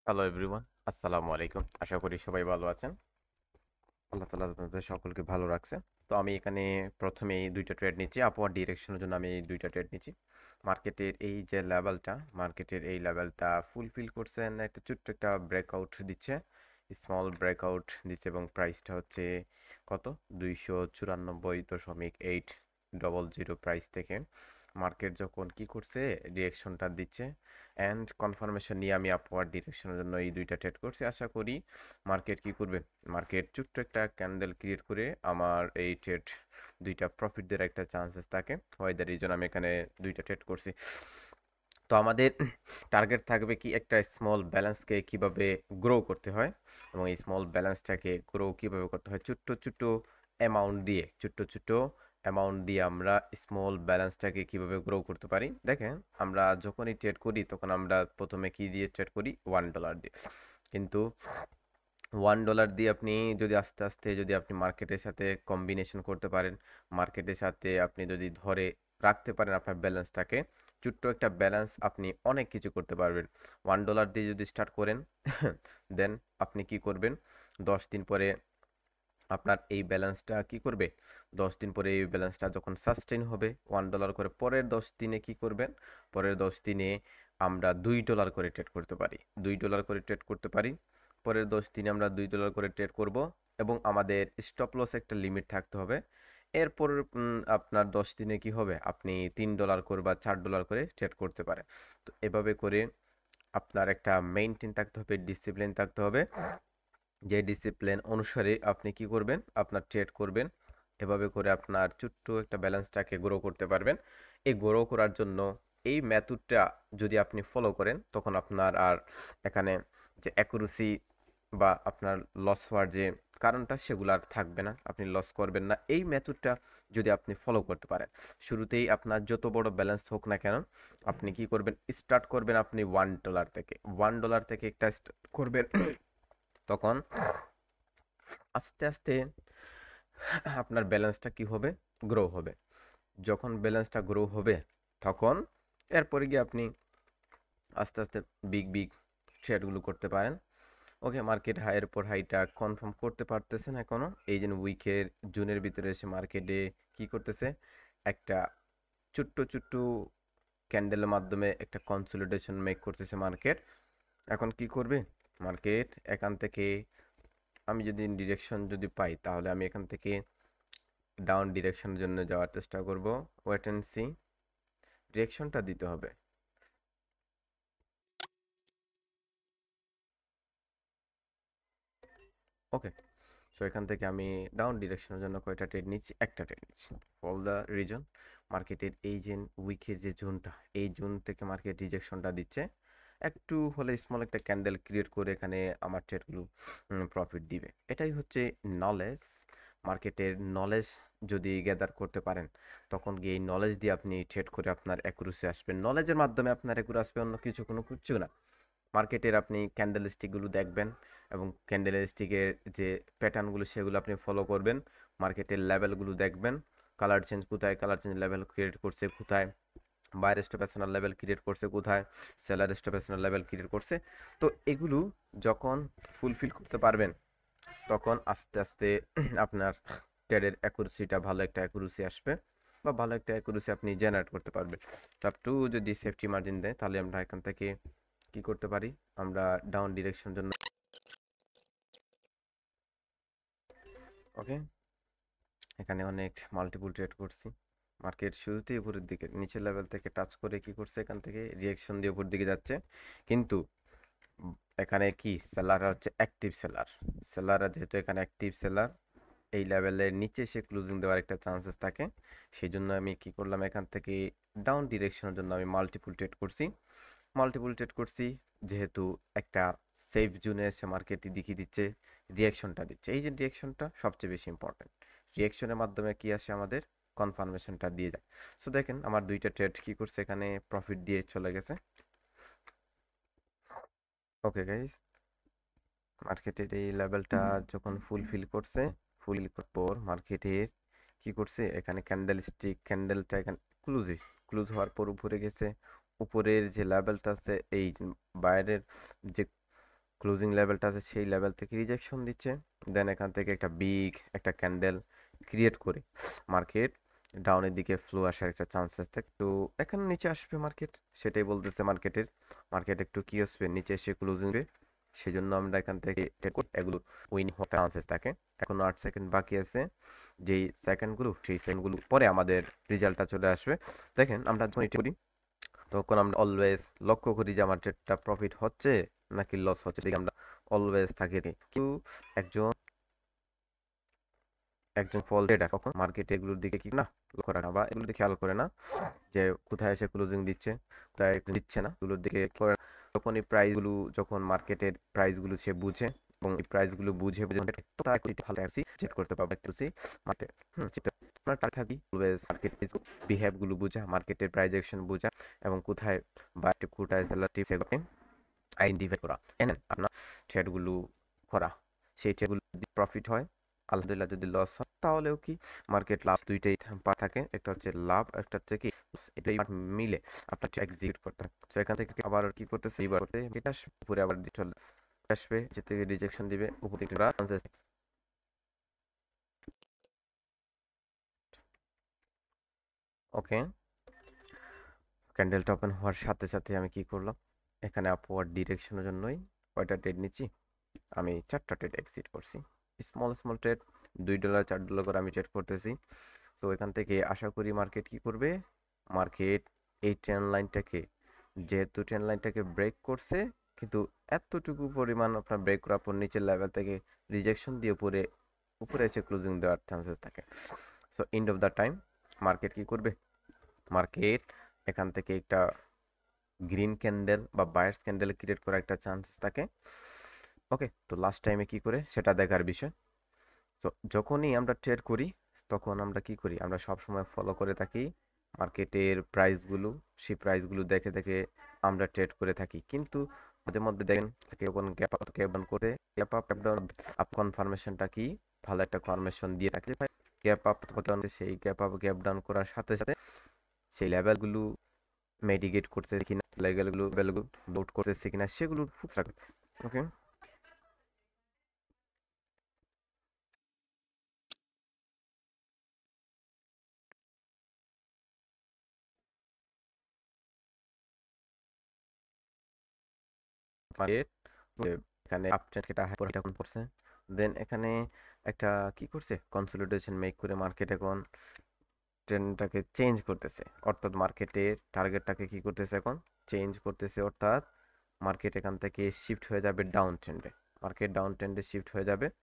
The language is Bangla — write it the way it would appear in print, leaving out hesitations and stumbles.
হ্যালো এভরিওয়ান, আসসালামু আলাইকুম। আশা করি সবাই ভালো আছেন। আল্লাহ তাআলা আপনাদের সকলকে ভালো রাখছে। তো আমি এখানে প্রথমেই দুইটা ট্রেড নিচ্ছি। আপওয়ার্ড ডিরেকশনের জন্য আমি দুইটা ট্রেড নিচ্ছি। মার্কেটের এই যে লেভেলটা, মার্কেটের এই লেভেলটা ফুলফিল করছে না, একটা ছোট্ট একটা ব্রেকআউট দিচ্ছে, স্মল ব্রেকআউট দিচ্ছে এবং প্রাইসটা হচ্ছে কত 294.800 প্রাইস থেকে মার্কেট যখন কি করছে রিঅ্যাকশনটা দিচ্ছে অ্যান্ড কনফার্মেশন নিয়ে আমি আপওয়ার্ড ডিরেকশনের জন্য এই দুইটা ট্রেড করছি। আশা করি মার্কেট কি করবে, মার্কেট ছোট্ট একটা ক্যান্ডেল ক্রিয়েট করে আমার এই ট্রেড দুইটা প্রফিট দেওয়ার একটা চান্সেস থাকে, হয় দ্য রিজন আমি এখানে দুইটা ট্রেড করছি। তো আমাদের টার্গেট থাকবে কি একটা স্মল ব্যালেন্সকে কিভাবে গ্রো করতে হয় এবং এই স্মল ব্যালেন্সটাকে গ্রো কিভাবে করতে হয় ছোট্ট ছোট্ট অ্যামাউন্ট দিয়ে আমরা স্মল ব্যালেন্সটাকে কিভাবে গ্রো করতে পারি। দেখেন, আমরা যখনই ট্রেড করি তখন আমরা প্রথমে কি দিয়ে ট্রেড করি, $1 দিয়ে। কিন্তু $1 দিয়ে আপনি যদি আস্তে আস্তে যদি আপনি মার্কেটের সাথে কম্বিনেশন করতে পারেন, মার্কেটের সাথে আপনি যদি ধরে রাখতে পারেন আপনার ব্যালেন্সটাকে, ছোট্ট একটা ব্যালেন্স আপনি অনেক কিছু করতে পারবেন। $1 দিয়ে যদি স্টার্ট করেন দেন আপনি কি করবেন, 10 দিন পরে আপনার এই ব্যালেন্সটা কি করবে, 10 দিন পরে এই ব্যালেন্সটা যখন সাস্টেইন হবে $1 করে, পরের 10 দিনে কি করবেন, পরের 10 দিনে আমরা $2 করে ট্রেড করতে পারি, $2 করে ট্রেড করতে পারি। পরের 10 দিনে আমরা $2 করে ট্রেড করব এবং আমাদের স্টপ লস একটা লিমিট থাকতে হবে। এরপর আপনার 10 দিনে কি হবে, আপনি $3 করে বা $4 করে ট্রেড করতে পারেন। তো এভাবে করে আপনার একটা মেইনটেইন থাকতে হবে, ডিসিপ্লিন থাকতে হবে, যে ডিসিপ্লিন অনুসারে আপনি কি করবেন, আপনার ট্রেড করবেন। এভাবে করে আপনার ছোট্ট একটা ব্যালেন্সটাকে গ্রো করতে পারবেন। এই গ্রো করার জন্য এই মেথডটা যদি আপনি ফলো করেন তখন আপনার আর এখানে যে অ্যাকুরেসি বা আপনার লস হওয়ার যে কারণটা সেগুলো আর থাকবে না, আপনি লস করবেন না এই মেথডটা যদি আপনি ফলো করতে পারেন। শুরুতেই আপনার যত বড় ব্যালেন্স হোক না কেন, আপনি কি করবেন, স্টার্ট করবেন আপনি $1 থেকে, $1 থেকে একটা স্টার্ট করবেন। তখন আস্তে আস্তে আপনার ব্যালেন্সটা কি হবে, গ্রো হবে। যখন ব্যালেন্সটা গ্রো হবে তখন এরপরে গিয়ে আপনি আস্তে আস্তে বিগ বিগ ট্রেডগুলো করতে পারেন। ওকে, মার্কেট হাইয়ের পর হাইটা কনফার্ম করতে পারতেছে না এখনো, এই যে উইকের জুনের ভিতরে এসে মার্কেটে কি করতেছে, একটা ছোট্ট ছোট্ট ক্যান্ডেলের মাধ্যমে একটা কনসলিডেশন মেক করতেছে মার্কেট। এখন কি করবে মার্কেট, এখান থেকে আমি যদি ডিরেকশন যদি পাই তাহলে আমি এখান থেকে ডাউন ডিরেকশনের জন্য যাওয়ার চেষ্টা করব। ওয়েট অ্যান্ড সি, ডিরেকশনটা দিতে হবে। ওকে, সো এখান থেকে আমি ডাউন ডিরেকশনের জন্য কয়টা ট্রেড নিচ্ছি, একটা ট্রেড নিচ্ছি। ফল দ্য রিজন, মার্কেটের এই যে উইকের যে জোনটা, এই জোন থেকে মার্কেট রিজেকশনটা দিচ্ছে, একটু হলে স্মল একটা ক্যান্ডেল ক্রিয়েট করে এখানে আমার ট্রেডগুলো প্রফিট দিবে। এটাই হচ্ছে নলেজ। মার্কেটের নলেজ যদি গ্যাদার করতে পারেন তখন গিয়ে এই নলেজ দিয়ে আপনি ট্রেড করে আপনার অ্যাকুরেসি আসবেন, নলেজের মাধ্যমে আপনার অ্যাকুরেসি আসবে, অন্য কিছু কোনো কিছু না। মার্কেটের আপনি ক্যান্ডেল স্টিকগুলো দেখবেন এবং ক্যান্ডেল স্টিকের যে প্যাটার্নগুলো সেগুলো আপনি ফলো করবেন, মার্কেটের লেভেলগুলো দেখবেন, কালার চেঞ্জ কোথায়, কালার চেঞ্জ লেভেল ক্রিয়েট করছে কোথায়, বায়ার স্টপেশনাল লেভেল ক্রিয়েট করছে কোথায়, সেলার স্টপেশনাল লেভেল ক্রিয়েট করছে। তো এগুলো যখন ফুলফিল করতে পারবেন তখন আস্তে আস্তে আপনার ট্রেডের অ্যাকুরেসিটা, ভালো একটা অ্যাকুরেসি আসবে বা ভালো একটা অ্যাকুরেসি আপনি জেনারেট করতে পারবেন। তো একটু যদি সেফটি মার্জিন দেয় তাহলে আমরা এখান থেকে কি করতে পারি, আমরা ডাউন ডিরেকশন জন্য ওকে, এখানে অনেক মাল্টিপল ট্রেড করছি। মার্কেট শুরুতেই উপরের দিকে নিচের লেভেল থেকে টাচ করে কি করছে, এখান থেকে রিয়েকশন দিয়ে উপর দিকে যাচ্ছে। কিন্তু এখানে কি সেলাররা হচ্ছে অ্যাক্টিভ সেলার, সেলাররা যেহেতু এখানে অ্যাক্টিভ সেলার, এই লেভেলের নিচে সে ক্লোজিং দেওয়ার একটা চান্সেস থাকে। সেই জন্য আমি কি করলাম, এখান থেকে ডাউন ডিরেকশনের জন্য আমি মাল্টিপল ট্রেড করছি। মাল্টিপল ট্রেড করছি যেহেতু একটা সেফ জোনে এসে মার্কেটই দেখিয়ে দিচ্ছে, রিয়াকশনটা দিচ্ছে, এই যে রিয়াকশনটা সবচেয়ে বেশি ইম্পর্টেন্ট। রিয়াকশনের মাধ্যমে কি আসে, আমাদের কনফার্মেশনটা দিয়ে যায়। সো দেখেন আমার দুইটা ট্রেড কি করছে, এখানে প্রফিট দিয়ে চলে গেছে। ওকে গাইস, মার্কেটের এই লেভেলটা যখন ফুলফিল করছে, ফুলফিল পর মার্কেটের কি করছে, এখানে ক্যান্ডেল স্টিক ক্যান্ডেলটা এখানে ক্লোজ হওয়ার পর উপরে গেছে। উপরের যে লেভেলটা আছে এই বাইরের যে ক্লোজিং লেভেলটা আছে সেই লেভেল থেকে রিজেকশন দিচ্ছে, দেন এখান থেকে একটা বিগ একটা ক্যান্ডেল ক্রিয়েট করে মার্কেট ডাউনের দিকে ফ্লো আসার একটা চান্সেস থাকে। তো এখানে নিচে আসবে মার্কেট, সেটাই বলতেছে মার্কেট একটু কি আসবে নিচে এসে ক্লোজিং হবে, সেই জন্য আমরা এখান থেকে এগুলো উইন হওয়ার চান্সেস থাকে। এখন 8 সেকেন্ড বাকি আছে, যেই সেকেন্ডগুলো সেই সেকেন্ডগুলো পরে আমাদের রেজাল্টটা চলে আসবে। দেখেন আমরা যখন এটা করি তখন আমরা অলওয়েজ লক্ষ্য করি যে আমার ট্রেডটা প্রফিট হচ্ছে নাকি লস হচ্ছে, দেখি আমরা অলওয়েজ থাকি। কিন্তু একজন একজন ফল ট্রেডার কখন মার্কেটে এগুলোর দিকে কি না লক্ষ্য রাখা বা এগুলো দিকে খেয়াল করে না যে কোথায় এসে ক্লোজিং দিচ্ছে কোথায় দিচ্ছে না, এগুলোর দিকে করে না। যখন এই প্রাইসগুলো যখন মার্কেটের প্রাইসগুলো সে বুঝে এবং এই প্রাইসগুলো বুঝে বুঝে তার একটু ভালো অ্যাপসি চেক করতে পারবে একটু মারতে আমরা টার্গেট থাকি অলওয়েজ মার্কেট বিহেভগুলো বোঝা, মার্কেটের প্রাইস অ্যাকশন বোঝা এবং কোথায় বাই কোথায় সেলার টিপস এগুলোকে আইডেন্টিফাই করা, আপনার ট্রেডগুলো করা। সেই ট্রেডগুলো যদি প্রফিট হয় আলহামদুলিল্লাহ, যদি লস হয় তাহলেও কি মার্কেট লাভ দুইটাই পার্ট থাকে, একটা হচ্ছে লাভ একটা হচ্ছে কি এটাই মিলে আপনার এক্সিকিউট করতে হয়। তো এখান থেকে আবার কি করতেছে এবার করতে এটা উপরে আবার চলে আসবে, যে থেকে রিজেকশন দিবে উপর থেকে চান্সেস। ওকে, ক্যান্ডেলটা ওপেন হওয়ার সাথে সাথে আমি কি করলাম, এখানে আপওয়ার্ড ডিরেকশনের জন্যই কয়টা ট্রেড নিচ্ছি, আমি 4টা ট্রেড এক্সিট করছি। স্মল স্মল ট্রেড $2 $4 করে আমি ট্রেড করতেছি। তো এখান থেকে আশা করি মার্কেট কি করবে, মার্কেট এই ট্রেন লাইনটাকে যেহেতু ট্রেন লাইনটাকে ব্রেক করছে কিন্তু এতটুকু পরিমাণ আপনার ব্রেক করার পর নিচের লেভেল থেকে রিজেকশন দিয়ে উপরে উপরে এসে ক্লোজিং দেওয়ার চান্সেস থাকে। So end of the time market কি করবে, মার্কেট এখান থেকে একটা গ্রিন ক্যান্ডেল বা বায়ার্স ক্যান্ডেল ক্রিয়েট করার একটা চান্সেস থাকে। ওকে, তো লাস্ট টাইমে কি করে সেটা দেখার বিষয়। তো যখনই আমরা ট্রেড করি তখন আমরা কি করি, আমরা সব সময় ফলো করে থাকি মার্কেটের প্রাইসগুলো, সেই প্রাইসগুলো দেখে দেখে আমরা ট্রেড করে থাকি। কিন্তু মাঝে মধ্যে দেখেন যখন গ্যাপ আপ গ্যাপ ডাউন করতে gap up gap down up কনফার্মেশনটা কি ভালো একটা কনফার্মেশন দিয়ে থাকে, গ্যাপ আপ সেই গ্যাপ আপ গ্যাপ ডাউন করার সাথে সাথে সেই লেভেলগুলো মেডিকেট করতেছে কিনা, লেভেলগুলো বোট করতেছে কিনা সেগুলো ফুক্স রাখবে। ওকে, মার্কেট এখানে আপ ট্রেন্ড এটা হাইপার এখন করছে, দেন এখানে একটা কি করছে কনসলিডেশন মেক করে মার্কেট এখন ট্রেন্ডটাকে চেঞ্জ করতেছে, অর্থাৎ মার্কেটের টার্গেটটাকে কি করতেছে এখন চেঞ্জ করতেছে, অর্থাৎ মার্কেট এখান থেকে শিফট হয়ে যাবে ডাউন ট্রেন্ডে, মার্কেট ডাউন ট্রেন্ডে শিফট হয়ে যাবে।